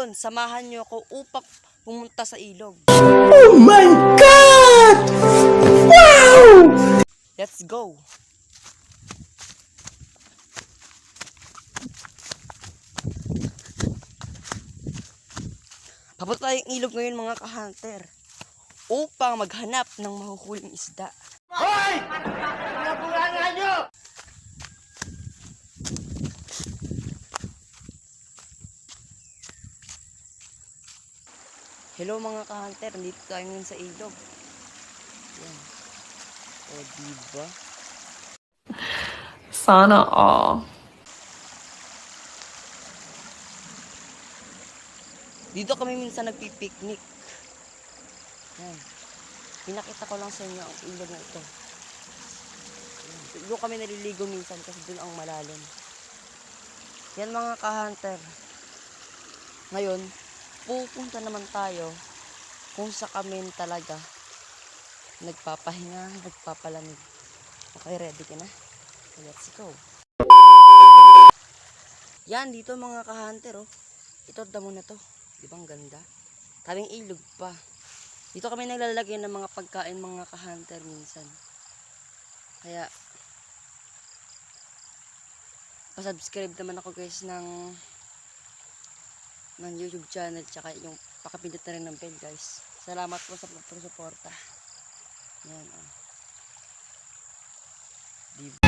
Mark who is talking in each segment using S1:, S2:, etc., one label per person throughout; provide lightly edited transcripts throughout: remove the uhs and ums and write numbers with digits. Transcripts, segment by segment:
S1: Ngayon, samahan niyo ako upang pumunta sa ilog.
S2: Oh my God! Wow!
S1: Let's go! Papunta tayong ilog ngayon mga ka-hunter upang maghanap ng mahuhuling isda.
S2: Hoy! Pinabulangan nyo!
S1: Hello mga ka-hunter, nandito tayo ngayon sa ilog. Yan. O diba?
S3: Sana all.
S1: Dito kami minsan nagpipiknik. Yan. Pinakita ko lang sa inyo ang ilog na ito. Yan. Doon kami naliligo minsan kasi doon ang malalim. Yan mga ka-hunter. Ngayon, pupunta naman tayo kung sa kami talaga nagpapahinga, nagpapalamig. Okay, ready ka na? So, let's go. Yan, dito mga ka-hunter, oh. Ito, damo na to. Di ba ang ganda? Tabing ilog pa. Dito kami naglalagay ng mga pagkain mga ka-hunter minsan. Kaya, pasubscribe naman ako guys ng YouTube channel, tsaka yung pakapindot na rin ng bell guys. Salamat po sa pagsuporta. Yan, oh. Diba?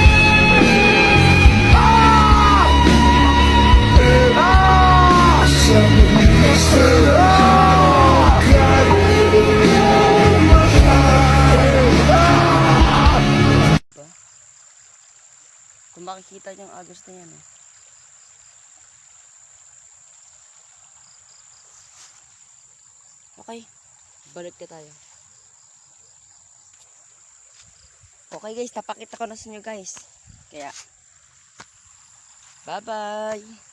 S1: Kung makikita niyo ang agos na yan, eh. Okay, balik ka tayo. Okay guys, napakita ko na sa inyo guys. Kaya, bye-bye!